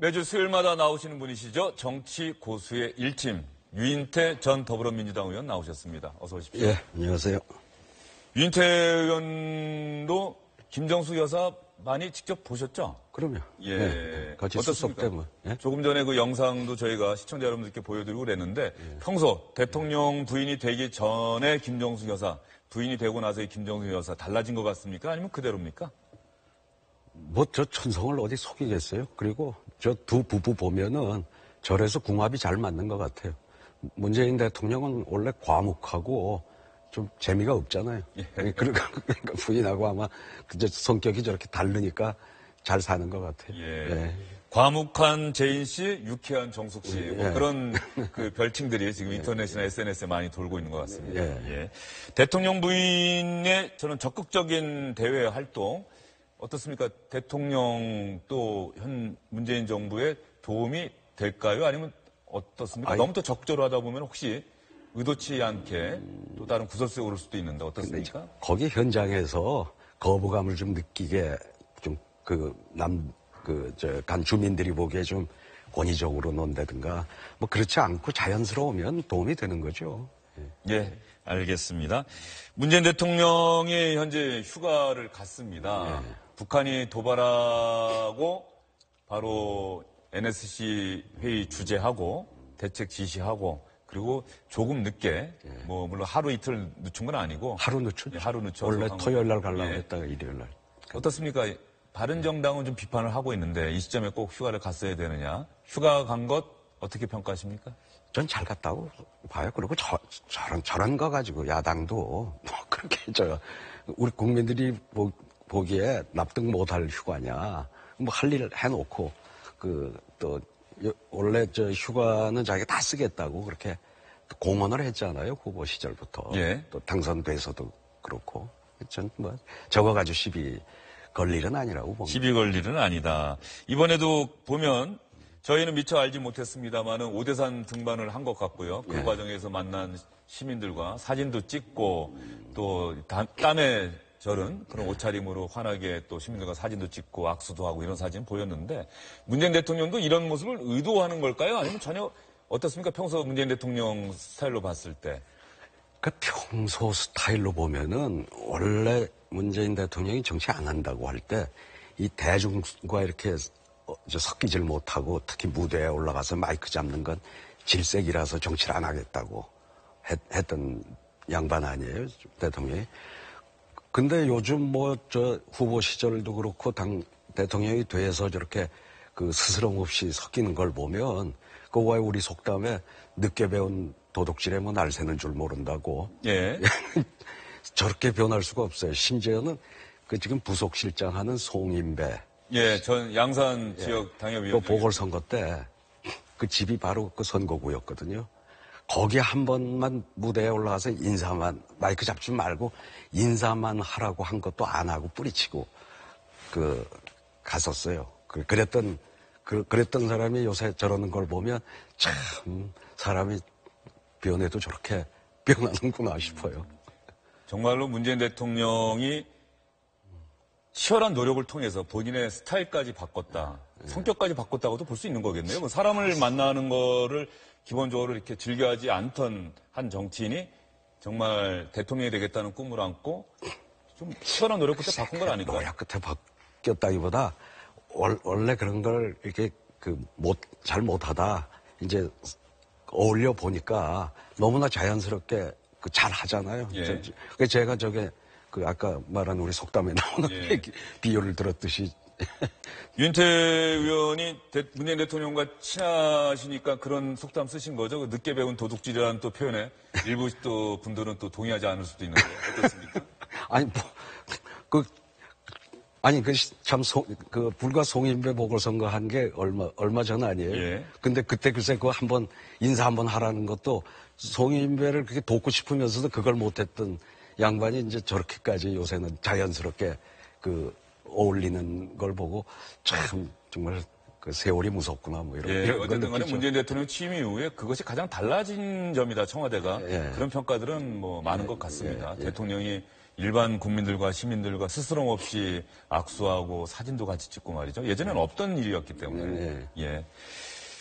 매주 수요일마다 나오시는 분이시죠. 정치 고수의 일침 유인태 전 더불어민주당 의원 나오셨습니다. 어서 오십시오. 예, 안녕하세요. 유인태 의원도 김정숙 여사 많이 직접 보셨죠? 그럼요. 예. 예, 같이 수석 때문에. 예? 조금 전에 그 영상도 저희가 시청자 여러분들께 보여드리고 그랬는데 평소 대통령 부인이 되기 전에 김정숙 여사, 부인이 되고 나서의 김정숙 여사 달라진 것 같습니까? 아니면 그대로입니까? 뭐 저 천성을 어디 속이겠어요? 그리고 저 두 부부 보면은 절에서 궁합이 잘 맞는 것 같아요. 문재인 대통령은 원래 과묵하고 좀 재미가 없잖아요. 예. 그러니까 부인하고 아마 그저 성격이 저렇게 다르니까 잘 사는 것 같아요. 예. 예. 과묵한 재인 씨, 유쾌한 정숙 씨, 뭐 예. 그런 그 별칭들이 지금 인터넷이나 SNS에 많이 돌고 있는 것 같습니다. 예. 예. 대통령 부인의 저는 적극적인 대외 활동 어떻습니까? 대통령 또 현 문재인 정부에 도움이 될까요? 아니면 어떻습니까? 너무 또 적절하다 보면 혹시 의도치 않게 또 다른 구설수에 오를 수도 있는데 어떻습니까? 거기 현장에서 거부감을 좀 느끼게 좀 간 주민들이 보기에 좀 권위적으로 논다든가 뭐 그렇지 않고 자연스러우면 도움이 되는 거죠. 예, 알겠습니다. 문재인 대통령이 현재 휴가를 갔습니다. 예. 북한이 도발하고 바로 NSC 회의 주재하고 대책 지시하고 그리고 조금 늦게 뭐 물론 하루 이틀 늦춘 건 아니고 하루 늦췄죠. 예, 하루 늦춰서 원래 토요일 날 가려고 예. 했다가 일요일 날. 어떻습니까? 바른정당은 좀 비판을 하고 있는데 이 시점에 꼭 휴가를 갔어야 되느냐? 휴가 간 것 어떻게 평가하십니까? 전 잘 갔다고 봐요. 그리고 저런 거 가지고 야당도 뭐 그렇게 우리 국민들이 보기에 납득 못할 휴가냐. 뭐 할 일 해놓고 원래 저 휴가는 자기가 다 쓰겠다고 그렇게 공언을 했잖아요. 후보 시절부터. 예. 또 당선돼서도 그렇고. 전 뭐 저거 가지고 시비 걸 일은 아니라고 봅니다. 시비 걸 일은 아니다. 이번에도 보면 저희는 미처 알지 못했습니다만은 오대산 등반을 한 것 같고요. 그 과정에서 만난 시민들과 사진도 찍고 또 땀에 절은 그런 옷차림으로 환하게 또 시민들과 사진도 찍고 악수도 하고 이런 사진 보였는데 문재인 대통령도 이런 모습을 의도하는 걸까요? 아니면 전혀 어떻습니까? 평소 문재인 대통령 스타일로 봤을 때. 그 평소 스타일로 보면은 원래 문재인 대통령이 정치 안 한다고 할 때 이 대중과 이렇게 섞이질 못하고 특히 무대에 올라가서 마이크 잡는 건 질색이라서 정치를 안 하겠다고 했던 양반 아니에요, 대통령이. 근데 요즘 뭐 후보 시절도 그렇고 당 대통령이 돼서 저렇게 그 스스럼 없이 섞이는 걸 보면 그 왜 우리 속담에 늦게 배운 도둑질에 뭐 날 새는 줄 모른다고. 예. 저렇게 변할 수가 없어요. 심지어는 그 지금 부속실장 하는 송인배. 예, 전 양산 지역 당협위원. 그 보궐선거 때 그 집이 바로 그 선거구였거든요. 거기 한 번만 무대에 올라가서 인사만, 마이크 잡지 말고 인사만 하라고 한 것도 안 하고 뿌리치고 갔었어요. 그랬던 사람이 요새 저러는 걸 보면 참 사람이 변해도 저렇게 변하는구나 싶어요. 정말로 문재인 대통령이 치열한 노력을 통해서 본인의 스타일까지 바꿨다. 성격까지 바꿨다고도 볼 수 있는 거겠네요. 뭐 사람을 만나는 거를 기본적으로 이렇게 즐겨하지 않던 한 정치인이 정말 대통령이 되겠다는 꿈을 안고 좀 치열한 노력 끝에 바꾼 건 아닐까요? 노력 끝에 바뀌었다기보다 원래 그런 걸 이렇게 잘 못하다 이제 어울려 보니까 너무나 자연스럽게 잘 하잖아요. 예. 그래서 제가 아까 말한 우리 속담에 나오는 예. 비유를 들었듯이. 유인태 의원이 문재인 대통령과 친하시니까 그런 속담 쓰신 거죠? 늦게 배운 도둑질이라는 또 표현에 일부 또 분들은 또 동의하지 않을 수도 있는데 어떻습니까? 불과 송인배 보궐선거 한 게 얼마 전 아니에요. 예. 근데 그때 글쎄 인사 한번 하라는 것도 송인배를 그렇게 돕고 싶으면서도 그걸 못했던 양반이 이제 저렇게까지 요새는 자연스럽게 어울리는 걸 보고 참 정말 세월이 무섭구나 뭐 이런. 예, 어쨌든 간에 문재인 대통령 취임 이후에 그것이 가장 달라진 점이다, 청와대가. 예. 그런 평가들은 뭐 많은 것 같습니다. 예. 대통령이 일반 국민들과 시민들과 스스럼 없이 악수하고 사진도 같이 찍고 말이죠. 예전에는 없던 일이었기 때문에. 예.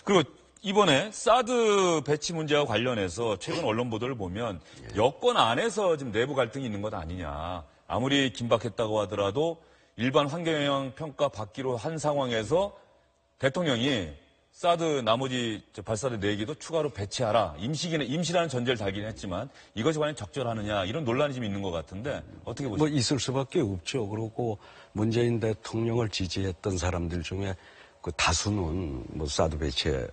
그리고 이번에 사드 배치 문제와 관련해서 최근 언론 보도를 보면 여권 안에서 지금 내부 갈등이 있는 것 아니냐. 아무리 긴박했다고 하더라도 일반 환경영향 평가 받기로 한 상황에서 대통령이 사드 나머지 발사대 4개도 추가로 배치하라. 임시라는 전제를 달긴 했지만 이것이 과연 적절하느냐 이런 논란이 좀 있는 것 같은데 어떻게 보십니까? 뭐 있을 수밖에 없죠. 그리고 문재인 대통령을 지지했던 사람들 중에 그 다수는 뭐 사드 배치에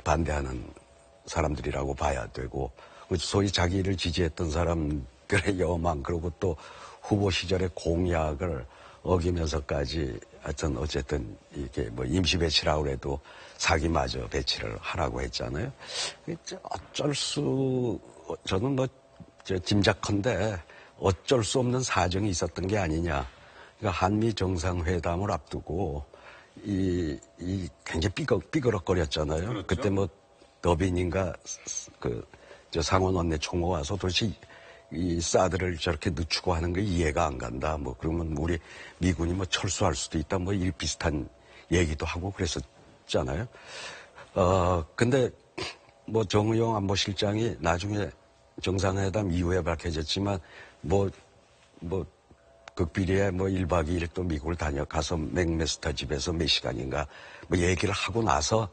반대하는 사람들이라고 봐야 되고 소위 자기를 지지했던 사람들의 여망 그리고 또 후보 시절의 공약을 어기면서까지 하여튼 어쨌든 이게 뭐 임시 배치라고 해도 사기마저 배치를 하라고 했잖아요. 저는 뭐 짐작컨대 어쩔 수 없는 사정이 있었던 게 아니냐. 그러니까 한미 정상회담을 앞두고 굉장히 삐그럭거렸잖아요. 그렇죠. 그때 뭐 더빈인가 상원 원내 총무 와서 도대체 이 사드를 저렇게 늦추고 하는 게 이해가 안 간다. 뭐 그러면 우리 미군이 뭐 철수할 수도 있다. 뭐 이 비슷한 얘기도 하고 그랬었잖아요. 근데 뭐 정의용 안보실장이 나중에 정상회담 이후에 밝혀졌지만 극비리에 1박 2일 또 미국을 다녀가서 맥메스터 집에서 몇 시간인가 뭐 얘기를 하고 나서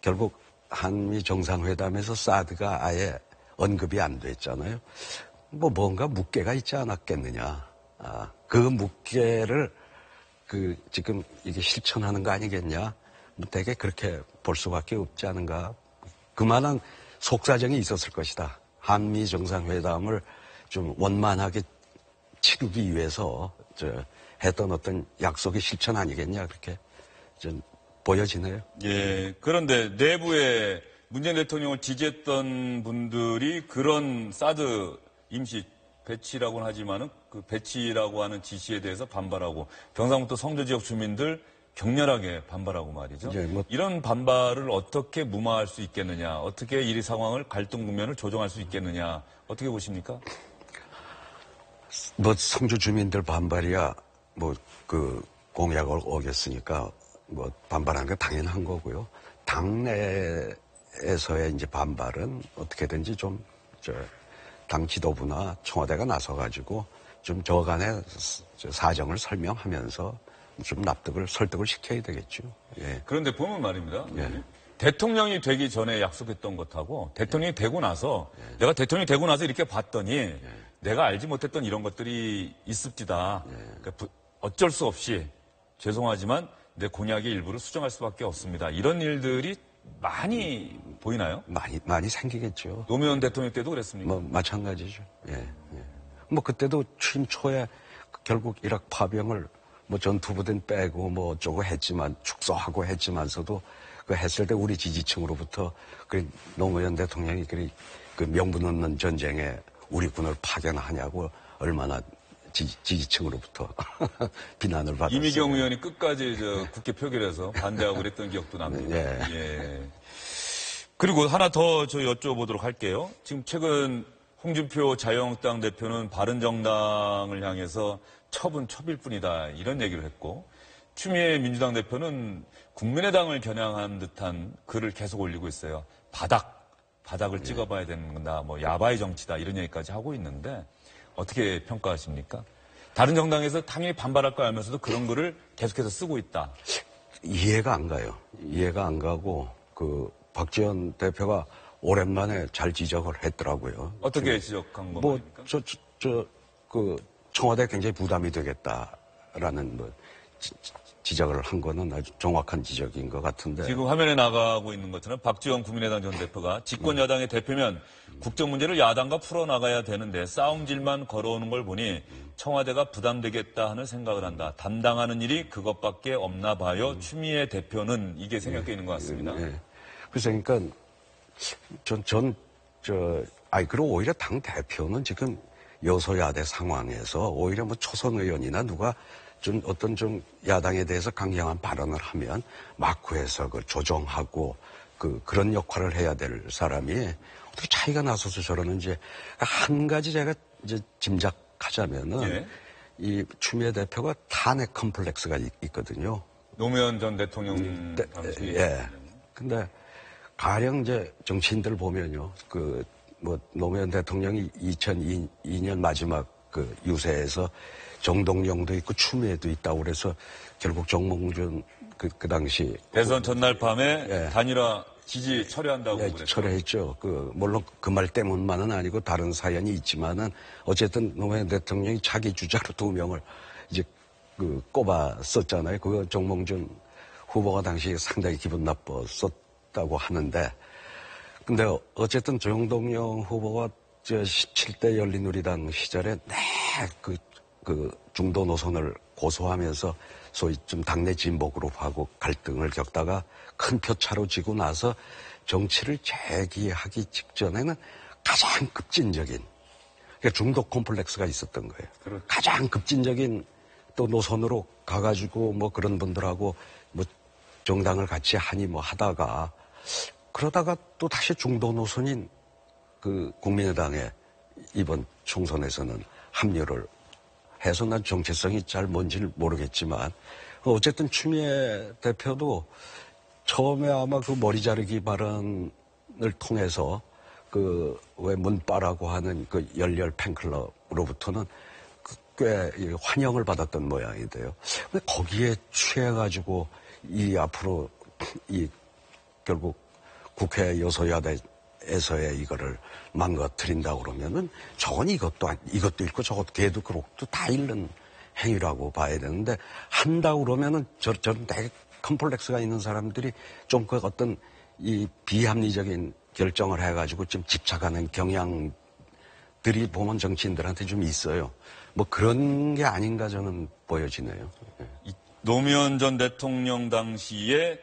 결국 한미 정상회담에서 사드가 아예 언급이 안 됐잖아요. 뭔가 묵계가 있지 않았겠느냐. 그 묵계를 지금 이게 실천하는 거 아니겠냐. 되게 그렇게 볼 수밖에 없지 않은가. 그만한 속사정이 있었을 것이다. 한미 정상회담을 좀 원만하게 치르기 위해서 했던 어떤 약속의 실천 아니겠냐. 그렇게 좀 보여지네요. 예. 그런데 내부에 문재인 대통령을 지지했던 분들이 그런 사드 임시 배치라고는 하지만은 그 배치라고 하는 지시에 대해서 반발하고 경상북도 성주 지역 주민들 격렬하게 반발하고 말이죠. 예, 이런 반발을 어떻게 무마할 수 있겠느냐, 어떻게 이 상황을 갈등 국면을 조정할 수 있겠느냐, 어떻게 보십니까? 성주 주민들 반발이야 공약을 어겼으니까 반발하는 게 당연한 거고요. 당내에서의 이제 반발은 어떻게든지 당 지도부나 청와대가 나서가지고 좀 저간의 사정을 설명하면서 좀 설득을 시켜야 되겠죠. 예. 그런데 보면 말입니다. 예. 대통령이 되기 전에 약속했던 것하고 대통령이 되고 나서 내가 대통령이 되고 나서 이렇게 봤더니 내가 알지 못했던 이런 것들이 있습니다. 그러니까 어쩔 수 없이 죄송하지만 내 공약의 일부를 수정할 수밖에 없습니다. 이런 일들이 많이 보이나요? 많이 생기겠죠. 노무현 대통령 때도 그랬습니까? 마찬가지죠. 예. 그때도 취임 초에 결국 이락 파병을 전투부대는 빼고 어쩌고 했지만 축소하고 했지만서도 그 했을 때 우리 지지층으로부터 노무현 대통령이 그 명분 없는 전쟁에 우리 군을 파견하냐고 얼마나 지지층으로부터 비난을 받았어요. 이미경 의원이 끝까지 국회 표결에서 반대하고 그랬던 기억도 납니다. 예. 그리고 하나 더 여쭤보도록 할게요. 지금 최근 홍준표 자유한국당 대표는 바른정당을 향해서 첩일 뿐이다 이런 얘기를 했고 추미애 민주당 대표는 국민의당을 겨냥한 듯한 글을 계속 올리고 있어요. 바닥을 찍어봐야 된다, 야바이 정치다 이런 얘기까지 하고 있는데 어떻게 평가하십니까? 다른 정당에서 당연히 반발할 거 알면서도 그런 글을 계속해서 쓰고 있다. 이해가 안 가요. 이해가 안 가고 박지원 대표가 오랜만에 잘 지적을 했더라고요. 어떻게 지적한 겁니까? 청와대에 굉장히 부담이 되겠다라는 지적을 한 거는 아주 정확한 지적인 것 같은데. 지금 화면에 나가고 있는 것처럼 박지원 국민의당 전 대표가 집권 여당의 대표면 국정 문제를 야당과 풀어나가야 되는데 싸움질만 걸어오는 걸 보니 청와대가 부담되겠다 하는 생각을 한다. 담당하는 일이 그것밖에 없나 봐요. 추미애 대표는 이게 생각해 있는 것 같습니다. 그래서 그러니까 그리고 오히려 당 대표는 지금 여소야대 상황에서 오히려 초선 의원이나 누가 어떤 야당에 대해서 강경한 발언을 하면 마쿠에서 조정하고 그런 역할을 해야 될 사람이 어떻게 차이가 나서서 저러는지 한 가지 제가 이제 짐작하자면은 예. 이 추미애 대표가 탄핵 컴플렉스가 있거든요. 노무현 전 대통령 당시. 예. 근데 가령 이제 정치인들 보면요. 뭐 노무현 대통령이 2002년 마지막 그 유세에서 정동영도 있고 추미애도 있다고 그래서 결국 정몽준 그 당시 대선 전날 밤에 예. 단일화 지지 철회한다고 예, 그랬죠. 철회했죠. 물론 그 말 때문만은 아니고 다른 사연이 있지만은 어쨌든 노무현 대통령이 자기 주자로 2명을 이제 꼽았었잖아요. 그거 정몽준 후보가 당시에 상당히 기분 나빴었다고 하는데 근데 어쨌든 정동영 후보가 17대 열린우리당 시절에 그 중도 노선을 고수하면서 소위 좀 당내 진보그룹하고 갈등을 겪다가 큰 표차로 지고 나서 정치를 재기하기 직전에는 가장 급진적인 그러니까 중독 콤플렉스가 있었던 거예요. 그렇죠. 가장 급진적인 또 노선으로 가가지고 뭐 그런 분들하고 뭐 정당을 같이 하니 뭐 하다가 그러다가 또 다시 중도 노선인 그 국민의당에 이번 총선에서는 합류를 해서 난 정체성이 잘 뭔지를 모르겠지만 어쨌든 추미애 대표도 처음에 아마 그 머리 자르기 발언을 통해서 그 왜 문빠라고 하는 그 열렬 팬클럽으로부터는 꽤 환영을 받았던 모양인데요. 근데 거기에 취해가지고 이 앞으로 이 결국 국회 여소야대에서의 이거를 망가뜨린다 그러면은 저건 이것도 있고 저것도 걔도 그렇고 다 잃는 행위라고 봐야 되는데 한다고 그러면은 저런 되게 컴플렉스가 있는 사람들이 좀 그 어떤 이 비합리적인 결정을 해가지고 좀 집착하는 경향들이 보면 정치인들한테 좀 있어요. 뭐 그런 게 아닌가 저는 보여지네요. 노무현 전 대통령 당시에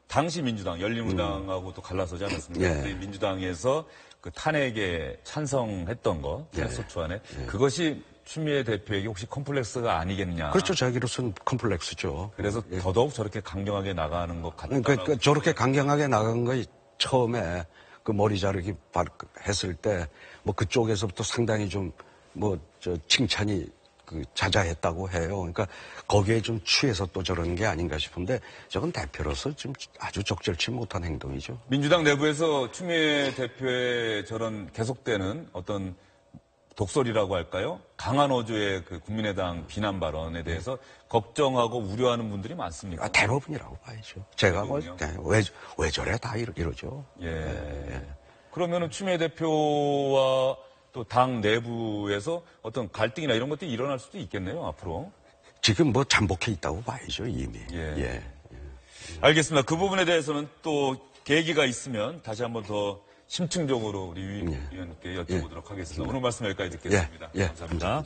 당시 민주당, 열린우리당하고 또 갈라서지 않았습니까? 예. 근데 민주당에서 그 탄핵에 찬성했던 거, 탄핵소추안에 그것이 추미애 대표에게 혹시 컴플렉스가 아니겠냐? 그렇죠. 자기로서는 컴플렉스죠. 그래서 더더욱 저렇게 강경하게 나가는 것 같다. 그러니까 저렇게 강경하게 나간 거이 처음에 그 머리 자르기 했을 때 뭐 그쪽에서부터 상당히 좀 칭찬이 자자했다고 해요. 그러니까 거기에 좀 취해서 또 저런 게 아닌가 싶은데 저건 대표로서 좀 아주 적절치 못한 행동이죠. 민주당 내부에서 추미애 대표의 저런 계속되는 어떤 독설이라고 할까요? 강한 어조의 그 국민의당 비난 발언에 대해서 걱정하고 우려하는 분들이 많습니까? 대부분이라고 봐야죠. 제가 대부분이요? 왜 저래 다 이러죠. 예. 그러면은 추미애 대표와 또 당 내부에서 어떤 갈등이나 이런 것들이 일어날 수도 있겠네요, 앞으로. 지금 뭐 잠복해 있다고 봐야죠, 이미. 예. 알겠습니다. 그 부분에 대해서는 또 계기가 있으면 다시 한번 더 심층적으로 우리 위원님께 여쭤보도록 하겠습니다. 오늘 말씀 여기까지 듣겠습니다. 예. 감사합니다.